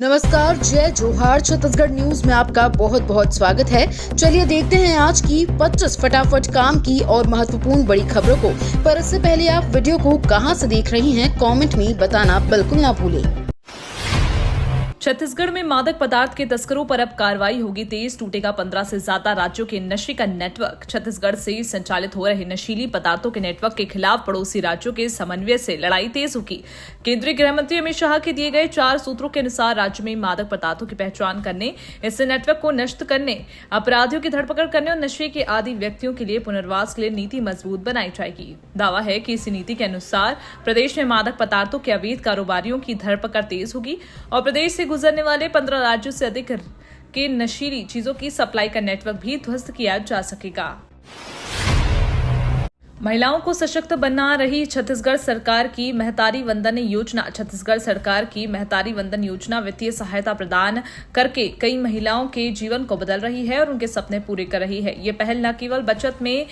नमस्कार, जय जोहार। छत्तीसगढ़ न्यूज में आपका बहुत बहुत स्वागत है। चलिए देखते हैं आज की 25 फटाफट काम की और महत्वपूर्ण बड़ी खबरों को। पर इससे पहले आप वीडियो को कहां से देख रही हैं, कमेंट में बताना बिल्कुल ना भूलें। छत्तीसगढ़ में मादक पदार्थ के तस्करों पर अब कार्रवाई होगी तेज। टूटेगा 15 से ज्यादा राज्यों के नशे का नेटवर्क। छत्तीसगढ़ से संचालित हो रहे नशीली पदार्थों के नेटवर्क के खिलाफ पड़ोसी राज्यों के समन्वय से लड़ाई तेज होगी। केंद्रीय गृह मंत्री अमित शाह के दिए गए 4 सूत्रों के अनुसार राज्य में मादक पदार्थों की पहचान करने, इससे नेटवर्क को नष्ट करने, अपराधियों की धरपकड़ करने और नशे के आदी व्यक्तियों के लिए पुनर्वास के लिए नीति मजबूत बनाई जाएगी। दावा है कि इसी नीति के अनुसार प्रदेश में मादक पदार्थों के अवैध कारोबारियों की धरपकड़ तेज होगी और प्रदेश से गुजरने वाले 15 राज्यों से अधिक के नशीली चीजों की सप्लाई का नेटवर्क भी ध्वस्त किया जा सकेगा। महिलाओं को सशक्त बना रही छत्तीसगढ़ सरकार की महतारी वंदन योजना। छत्तीसगढ़ सरकार की महतारी वंदन योजना वित्तीय सहायता प्रदान करके कई महिलाओं के जीवन को बदल रही है और उनके सपने पूरे कर रही है। ये पहल न केवल बचत में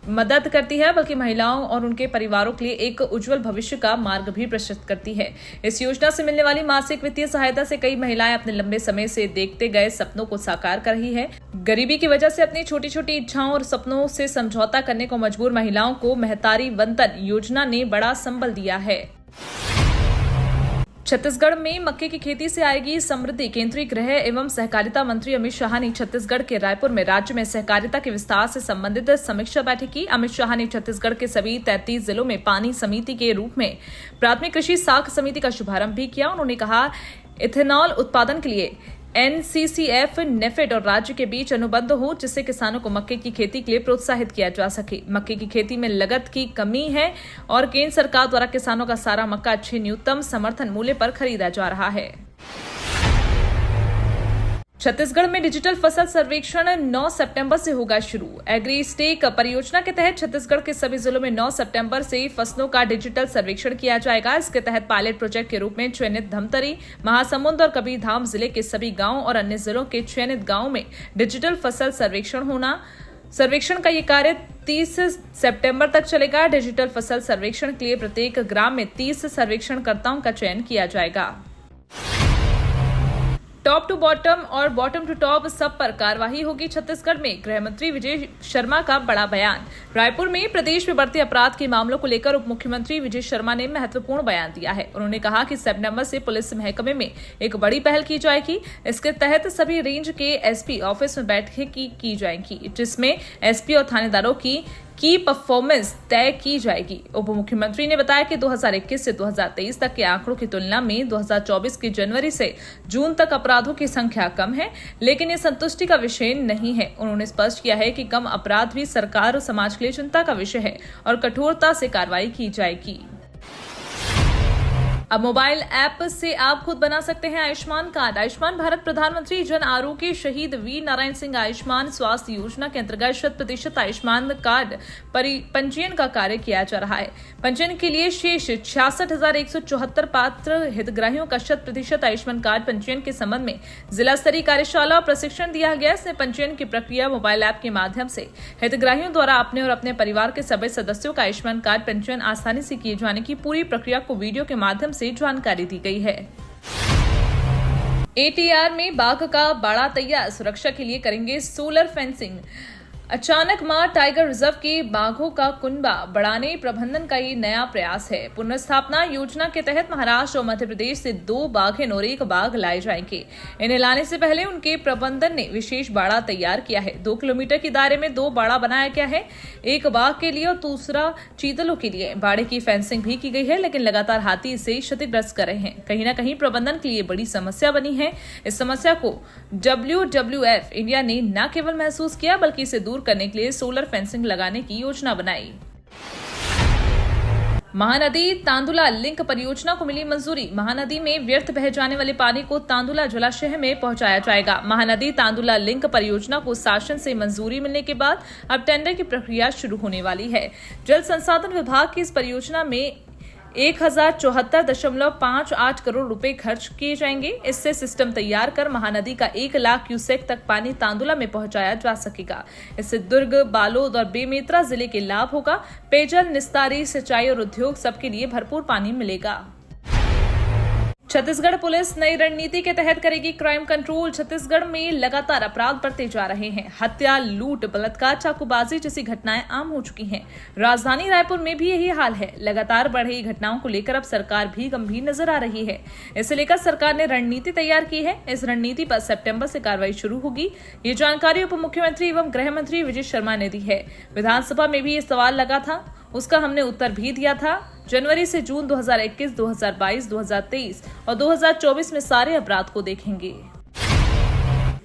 मदद करती है बल्कि महिलाओं और उनके परिवारों के लिए एक उज्जवल भविष्य का मार्ग भी प्रशस्त करती है। इस योजना से मिलने वाली मासिक वित्तीय सहायता से कई महिलाएं अपने लंबे समय से देखते गए सपनों को साकार कर रही है। गरीबी की वजह से अपनी छोटी छोटी इच्छाओं और सपनों से समझौता करने को मजबूर महिलाओं को महतारी वंदन योजना ने बड़ा संबल दिया है। छत्तीसगढ़ में मक्के की खेती से आएगी समृद्धि। केंद्रीय गृह एवं सहकारिता मंत्री अमित शाह ने छत्तीसगढ़ के रायपुर में राज्य में सहकारिता के विस्तार से संबंधित समीक्षा बैठक की। अमित शाह ने छत्तीसगढ़ के सभी 33 जिलों में पानी समिति के रूप में प्राथमिक कृषि साख समिति का शुभारंभ भी किया। उन्होंने कहा, इथेनॉल उत्पादन के लिए NCCF, नेफेड और राज्य के बीच अनुबंध हो जिससे किसानों को मक्के की खेती के लिए प्रोत्साहित किया जा सके। मक्के की खेती में लागत की कमी है और केंद्र सरकार द्वारा किसानों का सारा मक्का अच्छे न्यूनतम समर्थन मूल्य पर खरीदा जा रहा है। छत्तीसगढ़ में डिजिटल फसल सर्वेक्षण 9 सितंबर से होगा शुरू। एग्री स्टेक परियोजना के तहत छत्तीसगढ़ के सभी जिलों में 9 सितंबर से फसलों का डिजिटल सर्वेक्षण किया जाएगा। इसके तहत पायलट प्रोजेक्ट के रूप में चयनित धमतरी, महासमुंद और कबीरधाम जिले के सभी गांव और अन्य जिलों के चयनित गांव में डिजिटल फसल सर्वेक्षण होना। सर्वेक्षण का ये कार्य 30 सितंबर तक चलेगा। डिजिटल फसल सर्वेक्षण के लिए प्रत्येक ग्राम में 30 सर्वेक्षणकर्ताओं का चयन किया जाएगा। टॉप टू बॉटम और बॉटम टू टॉप सब पर कार्रवाई होगी। छत्तीसगढ़ में गृह मंत्री विजय शर्मा का बड़ा बयान। रायपुर में प्रदेश में बढ़ते अपराध के मामलों को लेकर उप मुख्यमंत्री विजय शर्मा ने महत्वपूर्ण बयान दिया है। उन्होंने कहा कि सितंबर से पुलिस महकमे में एक बड़ी पहल की जाएगी। इसके तहत सभी रेंज के एसपी ऑफिस में बैठकें की जाएंगी जिसमें एसपी और थानेदारों की परफॉर्मेंस तय की जाएगी। उप मुख्यमंत्री ने बताया कि 2021 से 2023 तक के आंकड़ों की तुलना में 2024 के जनवरी से जून तक अपराधों की संख्या कम है, लेकिन ये संतुष्टि का विषय नहीं है। उन्होंने स्पष्ट किया है कि कम अपराध भी सरकार और समाज के लिए चिंता का विषय है और कठोरता से कार्रवाई की जाएगी। अब मोबाइल ऐप से आप खुद बना सकते हैं आयुष्मान कार्ड। आयुष्मान भारत प्रधानमंत्री जन आरोग्य शहीद वीर नारायण सिंह आयुष्मान स्वास्थ्य योजना के अंतर्गत 100% आयुष्मान कार्ड पंजीयन का कार्य किया जा रहा है। पंजीयन के लिए शेष 66,174 पात्र हितग्राहियों का 100% आयुष्मान कार्ड पंजीयन के संबंध में जिला स्तरीय कार्यशाला और प्रशिक्षण दिया गया। इसमें पंजीयन की प्रक्रिया मोबाइल ऐप के माध्यम से हितग्राहियों द्वारा अपने और अपने परिवार के सभी सदस्यों का आयुष्मान कार्ड पंजीयन आसानी से किए जाने की पूरी प्रक्रिया को वीडियो के माध्यम से जानकारी दी गई है। ATR में बाघ का बाड़ा तैयार, सुरक्षा के लिए करेंगे सोलर फेंसिंग। अचानक मां टाइगर रिजर्व के बाघों का कुनबा बढ़ाने प्रबंधन का ये नया प्रयास है। पुनर्स्थापना योजना के तहत महाराष्ट्र और मध्य प्रदेश से 2 बाघिन और 1 बाघ लाए जाएंगे। इन्हें लाने से पहले उनके प्रबंधन ने विशेष बाड़ा तैयार किया है। 2 किलोमीटर के दायरे में 2 बाड़ा बनाया गया है, 1 बाघ के लिए और दूसरा चीतलों के लिए। बाड़े की फेंसिंग भी की गई है, लेकिन लगातार हाथी इसे क्षतिग्रस्त कर रहे हैं। कहीं न कहीं प्रबंधन के लिए बड़ी समस्या बनी है। इस समस्या को WWF इंडिया ने न केवल महसूस किया बल्कि इसे दूर करने के लिए सोलर फेंसिंग लगाने की योजना बनाई। महानदी तांदुला लिंक परियोजना को मिली मंजूरी। महानदी में व्यर्थ बह जाने वाले पानी को तांदुला जलाशय में पहुंचाया जाएगा। महानदी तांदुला लिंक परियोजना को शासन से मंजूरी मिलने के बाद अब टेंडर की प्रक्रिया शुरू होने वाली है। जल संसाधन विभाग की इस परियोजना में 1074.58 करोड़ रुपए खर्च किए जाएंगे। इससे सिस्टम तैयार कर महानदी का 1 लाख क्यूसेक तक पानी तांदुला में पहुंचाया जा सकेगा। इससे दुर्ग, बालोद और बेमेतरा जिले के लाभ होगा। पेयजल, निस्तारी, सिंचाई और उद्योग सबके लिए भरपूर पानी मिलेगा। छत्तीसगढ़ पुलिस नई रणनीति के तहत करेगी क्राइम कंट्रोल। छत्तीसगढ़ में लगातार अपराध बढ़ते जा रहे हैं। हत्या, लूट, बलात्कार, चाकूबाजी जैसी घटनाएं आम हो चुकी हैं। राजधानी रायपुर में भी यही हाल है। लगातार बढ़ रही घटनाओं को लेकर अब सरकार भी गंभीर नजर आ रही है। इसे लेकर सरकार ने रणनीति तैयार की है। इस रणनीति पर सितंबर से कार्रवाई शुरू होगी। ये जानकारी उप मुख्यमंत्री एवं गृह मंत्री विजय शर्मा ने दी है। विधानसभा में भी ये सवाल लगा था, उसका हमने उत्तर भी दिया था। जनवरी से जून 2021, 2022, 2023 और 2024 में सारे अपराध को देखेंगे।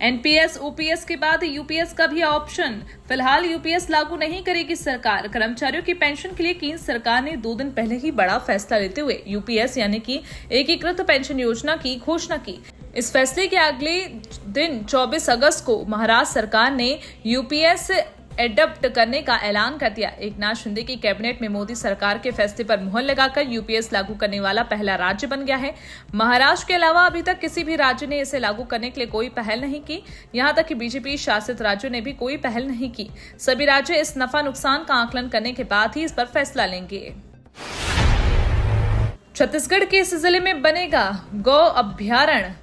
एनपीएस, ओपीएस के बाद यूपीएस का भी ऑप्शन। फिलहाल यूपीएस लागू नहीं करेगी सरकार। कर्मचारियों की पेंशन के लिए केंद्र सरकार ने 2 दिन पहले ही बड़ा फैसला लेते हुए यूपीएस यानी कि एकीकृत पेंशन योजना की घोषणा की। इस फैसले के अगले दिन 24 अगस्त को महाराष्ट्र सरकार ने यूपीएस एडप्ट करने का ऐलान कर दिया। एकनाथ शिंदे की कैबिनेट में मोदी सरकार के फैसले पर मुहर लगाकर यूपीएस लागू करने वाला पहला राज्य बन गया है। महाराष्ट्र के अलावा अभी तक किसी भी राज्य ने इसे लागू करने के लिए कोई पहल नहीं की। यहां तक कि बीजेपी शासित राज्यों ने भी कोई पहल नहीं की। सभी राज्य इस नफा नुकसान का आकलन करने के बाद ही इस पर फैसला लेंगे। छत्तीसगढ़ के इस जिले में बनेगा गौ अभ्यारण्य।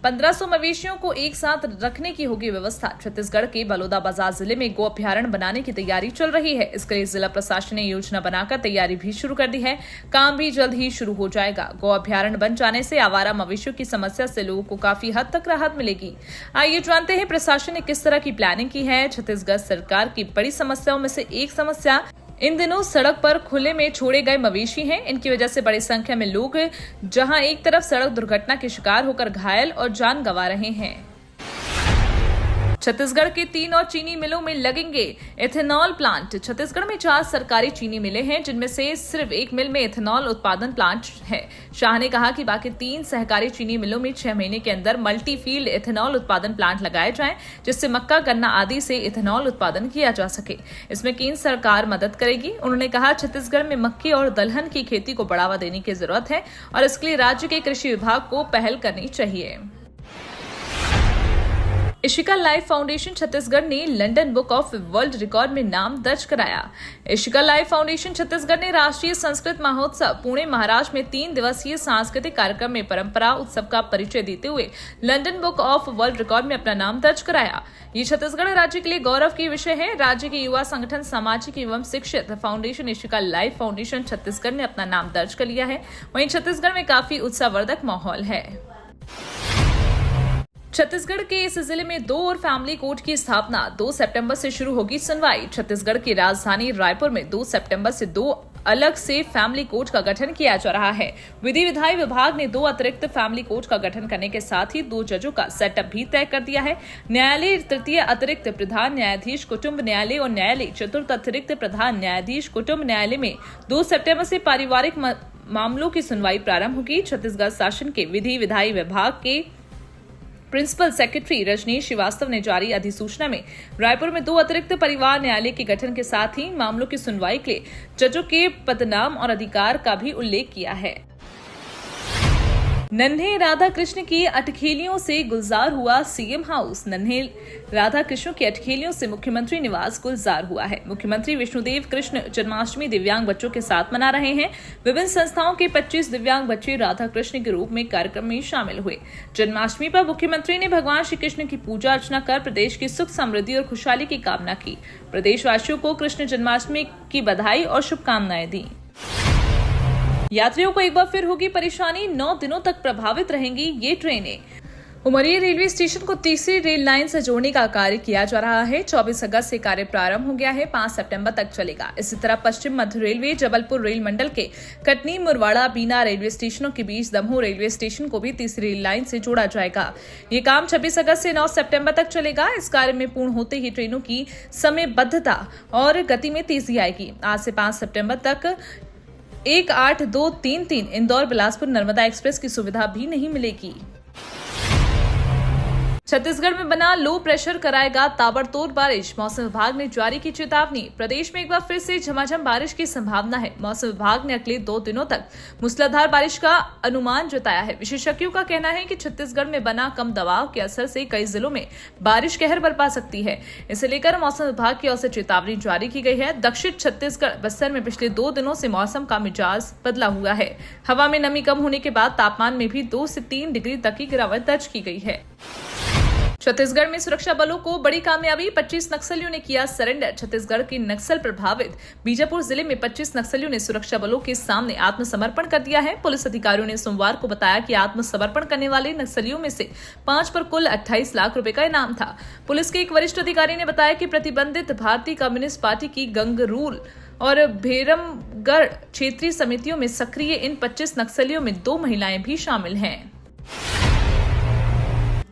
1500 मवेशियों को एक साथ रखने की होगी व्यवस्था। छत्तीसगढ़ के बलौदाबाजार जिले में गौ अभ्यारण्य बनाने की तैयारी चल रही है। इसके लिए जिला प्रशासन ने योजना बनाकर तैयारी भी शुरू कर दी है। काम भी जल्द ही शुरू हो जाएगा। गौ अभ्यारण्य बन जाने से आवारा मवेशियों की समस्या से लोगों को काफी हद तक राहत मिलेगी। आइए जानते हैं प्रशासन ने किस तरह की प्लानिंग की है। छत्तीसगढ़ सरकार की बड़ी समस्याओं में से एक समस्या इन दिनों सड़क पर खुले में छोड़े गए मवेशी हैं। इनकी वजह से बड़ी संख्या में लोग जहां एक तरफ सड़क दुर्घटना के शिकार होकर घायल और जान गंवा रहे हैं। छत्तीसगढ़ के 3 और चीनी मिलों में लगेंगे एथेनॉल प्लांट। छत्तीसगढ़ में 4 सरकारी चीनी मिलें हैं, जिनमें से सिर्फ एक मिल में एथेनॉल उत्पादन प्लांट है। शाह ने कहा कि बाकी 3 सहकारी चीनी मिलों में 6 महीने के अंदर मल्टी फील्ड एथेनॉल उत्पादन प्लांट लगाए जाएं, जिससे मक्का, गन्ना आदि से एथेनॉल उत्पादन किया जा सके। इसमें केंद्र सरकार मदद करेगी। उन्होंने कहा छत्तीसगढ़ में मक्के और दलहन की खेती को बढ़ावा देने की जरूरत है और इसके लिए राज्य के कृषि विभाग को पहल करनी चाहिए। इशिका लाइफ फाउंडेशन छत्तीसगढ़ ने London book of world record में नाम दर्ज कराया। इशिका लाइफ फाउंडेशन छत्तीसगढ़ ने राष्ट्रीय संस्कृत महोत्सव पुणे महाराष्ट्र में 3 दिवसीय सांस्कृतिक कार्यक्रम में परंपरा उत्सव का परिचय देते हुए London book of world record में अपना नाम दर्ज कराया। ये छत्तीसगढ़ राज्य के लिए गौरव की विषय है। राज्य के युवा संगठन सामाजिक एवं शिक्षित foundation Ishika life foundation Chhattisgarh ने अपना नाम दर्ज कर लिया है। वहीं छत्तीसगढ़ में काफी उत्साहवर्धक माहौल है। छत्तीसगढ़ के इस जिले में 2 और फैमिली कोर्ट की स्थापना। 2 सितंबर से शुरू होगी सुनवाई। छत्तीसगढ़ की राजधानी रायपुर में 2 सितंबर से 2 अलग से फैमिली कोर्ट का गठन किया जा रहा है। विधि विधायी विभाग ने 2 अतिरिक्त फैमिली कोर्ट का गठन करने के साथ ही 2 जजों का सेटअप भी तय कर दिया है। न्यायालय तृतीय अतिरिक्त प्रधान न्यायाधीश कुटुंब न्यायालय और न्यायालय चतुर्थ अतिरिक्त प्रधान न्यायाधीश कुटुंब न्यायालय में 2 सितंबर से पारिवारिक मामलों की सुनवाई प्रारंभ होगी। छत्तीसगढ़ शासन के विधि विधायी विभाग के प्रिंसिपल सेक्रेटरी रजनीश श्रीवास्तव ने जारी अधिसूचना में रायपुर में 2 अतिरिक्त परिवार न्यायालय के गठन के साथ ही मामलों की सुनवाई के लिए जजों के पदनाम और अधिकार का भी उल्लेख किया है। नन्हे राधा कृष्ण की अटखेलियों से गुलजार हुआ सीएम हाउस। नन्हे राधा कृष्ण की अटखेलियों से मुख्यमंत्री निवास गुलजार हुआ है। मुख्यमंत्री विष्णुदेव कृष्ण जन्माष्टमी दिव्यांग बच्चों के साथ मना रहे हैं। विभिन्न संस्थाओं के 25 दिव्यांग बच्चे राधा कृष्ण के रूप में कार्यक्रम में शामिल हुए। जन्माष्टमी पर मुख्यमंत्री ने भगवान श्री कृष्ण की पूजा अर्चना कर प्रदेश की सुख समृद्धि और खुशहाली की कामना की। प्रदेशवासियों को कृष्ण जन्माष्टमी की बधाई और शुभकामनाएं दी। यात्रियों को एक बार फिर होगी परेशानी। 9 दिनों तक प्रभावित रहेंगी ये ट्रेनें। उमरिया रेलवे स्टेशन को तीसरी रेल लाइन से जोड़ने का कार्य किया जा रहा है। 24 अगस्त से कार्य प्रारंभ हो गया है। 5 सितंबर तक चलेगा। इसी तरह पश्चिम मध्य रेलवे जबलपुर रेल मंडल के कटनी, मुरवाड़ा, बीना रेलवे स्टेशनों के बीच दमोह रेलवे स्टेशन को भी तीसरी रेल लाइन से जोड़ा जाएगा। ये काम 26 अगस्त से 9 सितंबर तक चलेगा। इस कार्य में पूर्ण होते ही ट्रेनों की समयबद्धता और गति में तेजी आएगी। आज से 5 सितंबर तक 18233 इंदौर बिलासपुर नर्मदा एक्सप्रेस की सुविधा भी नहीं मिलेगी। छत्तीसगढ़ में बना लो प्रेशर कराएगा ताबड़तोड़ बारिश, मौसम विभाग ने जारी की चेतावनी। प्रदेश में एक बार फिर से झमाझम बारिश की संभावना है। मौसम विभाग ने अगले 2 दिनों तक मूसलाधार बारिश का अनुमान जताया है। विशेषज्ञों का कहना है कि छत्तीसगढ़ में बना कम दबाव के असर से कई जिलों में बारिश कहर बरपा सकती है। इसे लेकर मौसम विभाग की ओर से चेतावनी जारी की गई है। दक्षिण छत्तीसगढ़ बस्तर में पिछले 2 दिनों से मौसम का मिजाज बदला हुआ है। हवा में नमी कम होने के बाद तापमान में भी 2 से 3 डिग्री तक की गिरावट दर्ज की गई है। छत्तीसगढ़ में सुरक्षा बलों को बड़ी कामयाबी, 25 नक्सलियों ने किया सरेंडर। छत्तीसगढ़ के नक्सल प्रभावित बीजापुर जिले में 25 नक्सलियों ने सुरक्षा बलों के सामने आत्मसमर्पण कर दिया है। पुलिस अधिकारियों ने सोमवार को बताया कि आत्मसमर्पण करने वाले नक्सलियों में से 5 पर कुल 28 लाख रुपए का इनाम था। पुलिस के एक वरिष्ठ अधिकारी ने बताया कि प्रतिबंधित भारतीय कम्युनिस्ट पार्टी की गंगरूल और भेरमगढ़ क्षेत्रीय समितियों में सक्रिय इन 25 नक्सलियों में 2 महिलाएं भी शामिल हैं।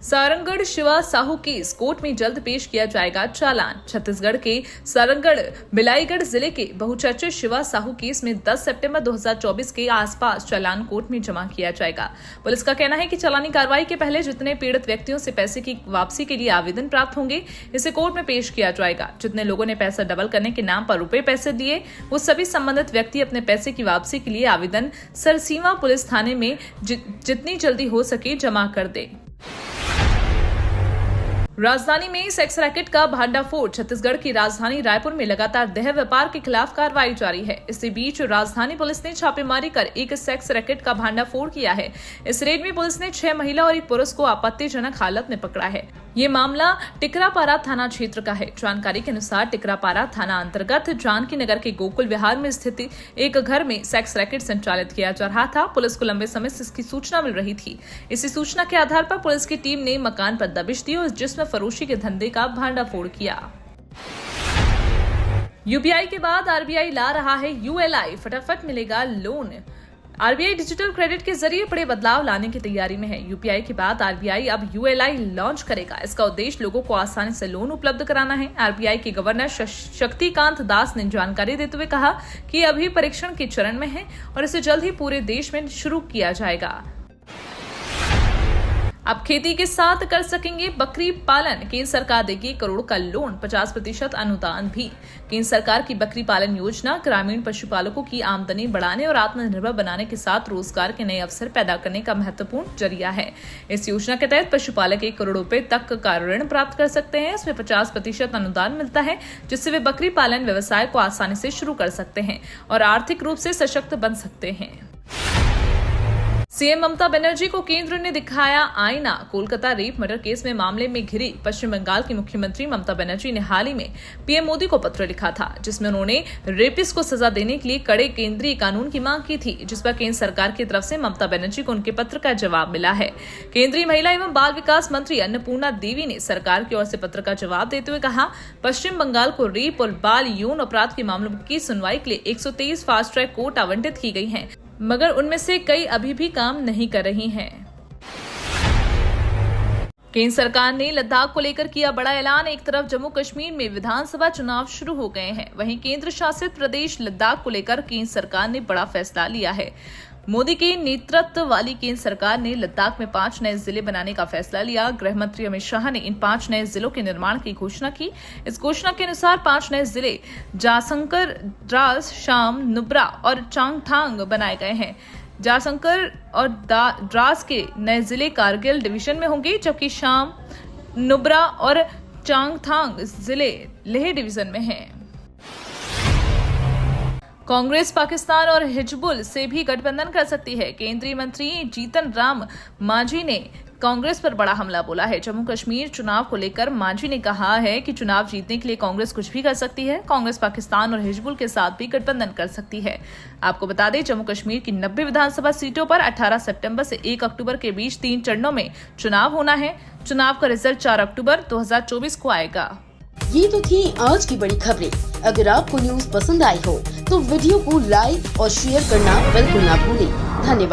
सारंगढ़ शिवा साहू केस कोर्ट में जल्द पेश किया जाएगा चालान। छत्तीसगढ़ के सारंगढ़ बिलाईगढ़ जिले के बहुचर्चित शिवा साहू केस में 10 सितंबर 2024 के आसपास चालान कोर्ट में जमा किया जाएगा। पुलिस का कहना है कि चालानी कार्रवाई के पहले जितने पीड़ित व्यक्तियों से पैसे की वापसी के लिए आवेदन प्राप्त होंगे, इसे कोर्ट में पेश किया जाएगा। जितने लोगों ने पैसा डबल करने के नाम पर रुपए पैसे दिए, वो सभी संबंधित व्यक्ति अपने पैसे की वापसी के लिए आवेदन सरसीमा पुलिस थाने में जितनी जल्दी हो सके जमा कर दे। राजधानी में सेक्स रैकेट का भांडाफोड़। छत्तीसगढ़ की राजधानी रायपुर में लगातार देह व्यापार के खिलाफ कार्रवाई जारी है। इसी बीच राजधानी पुलिस ने छापेमारी कर एक सेक्स रैकेट का भांडाफोड़ किया है। इस रेड में पुलिस ने 6 महिला और 1 पुरुष को आपत्तिजनक हालत में पकड़ा है। ये मामला टिकरापारा थाना क्षेत्र का है। जानकारी के अनुसार टिकरापारा थाना अंतर्गत जानकी नगर के गोकुल विहार में स्थित एक घर में सेक्स रैकेट संचालित किया जा रहा था। पुलिस को लंबे समय से इसकी सूचना मिल रही थी। इसी सूचना के आधार पर पुलिस की टीम ने मकान पर दबिश दी और जिसमें फरोशी के धंधे का भांडाफोड़ किया। यूपीआई के बाद आरबीआई ला रहा है यूएलआई, फटाफट मिलेगा लोन। आरबीआई डिजिटल क्रेडिट के जरिए बड़े बदलाव लाने की तैयारी में है। यूपीआई के बाद आरबीआई अब यूएलआई लॉन्च करेगा। इसका उद्देश्य लोगों को आसानी से लोन उपलब्ध कराना है। आरबीआई के गवर्नर शक्तिकांत दास ने जानकारी देते हुए कहा कि अभी परीक्षण के चरण में है और इसे जल्द ही पूरे देश में शुरू किया जाएगा। अब खेती के साथ कर सकेंगे बकरी पालन। केंद्र सरकार देगी 1 करोड़ का लोन, 50% अनुदान भी। केंद्र सरकार की बकरी पालन योजना ग्रामीण पशुपालकों की आमदनी बढ़ाने और आत्मनिर्भर बनाने के साथ रोजगार के नए अवसर पैदा करने का महत्वपूर्ण जरिया है। इस योजना के तहत पशुपालक 1 करोड़ रुपए तक का ऋण प्राप्त कर सकते हैं। इसमें 50% अनुदान मिलता है, जिससे वे बकरी पालन व्यवसाय को आसानी से शुरू कर सकते हैं और आर्थिक रूप से सशक्त बन सकते हैं। सीएम ममता बनर्जी को केंद्र ने दिखाया आईना। कोलकाता रेप मर्डर केस में मामले में घिरी पश्चिम बंगाल की मुख्यमंत्री ममता बनर्जी ने हाल ही में पीएम मोदी को पत्र लिखा था, जिसमें उन्होंने रेपिस्ट को सजा देने के लिए कड़े केंद्रीय कानून की मांग की थी, जिस पर केंद्र सरकार की तरफ से ममता बनर्जी को उनके पत्र का जवाब मिला है। केंद्रीय महिला एवं बाल विकास मंत्री अन्नपूर्णा देवी ने सरकार की ओर से पत्र का जवाब देते हुए कहा, पश्चिम बंगाल को रेप और बाल यौन अपराध के मामलों की सुनवाई के लिए 123 फास्ट ट्रैक कोर्ट आवंटित की गई हैं, मगर उनमें से कई अभी भी काम नहीं कर रही हैं। केंद्र सरकार ने लद्दाख को लेकर किया बड़ा ऐलान। एक तरफ जम्मू कश्मीर में विधानसभा चुनाव शुरू हो गए हैं, वहीं केंद्र शासित प्रदेश लद्दाख को लेकर केंद्र सरकार ने बड़ा फैसला लिया है। मोदी के नेतृत्व वाली केंद्र सरकार ने लद्दाख में 5 नए जिले बनाने का फैसला लिया। गृह मंत्री अमित शाह ने इन 5 नए जिलों के निर्माण की घोषणा की। इस घोषणा के अनुसार 5 नए जिले जासंकर, द्रास, शाम, नुब्रा और चांगथांग बनाए गए हैं। जासंकर और द्रास के नए जिले कारगिल डिवीजन में होंगे, जबकि शाम, नुब्रा और चांगथांग जिले लेह डिवीजन में हैं। कांग्रेस पाकिस्तान और हिजबुल से भी गठबंधन कर सकती है। केंद्रीय मंत्री जीतन राम मांझी ने कांग्रेस पर बड़ा हमला बोला है। जम्मू कश्मीर चुनाव को लेकर मांझी ने कहा है कि चुनाव जीतने के लिए कांग्रेस कुछ भी कर सकती है। कांग्रेस पाकिस्तान और हिजबुल के साथ भी गठबंधन कर सकती है। आपको बता दें, जम्मू कश्मीर की 90 विधानसभा सीटों पर 18 सितंबर से 1 अक्टूबर के बीच 3 चरणों में चुनाव होना है। चुनाव का रिजल्ट 4 अक्टूबर 2024 को आएगा। ये तो थी आज की बड़ी खबरें। अगर आपको न्यूज पसंद आई हो तो वीडियो को लाइक और शेयर करना बिल्कुल ना भूलें। धन्यवाद।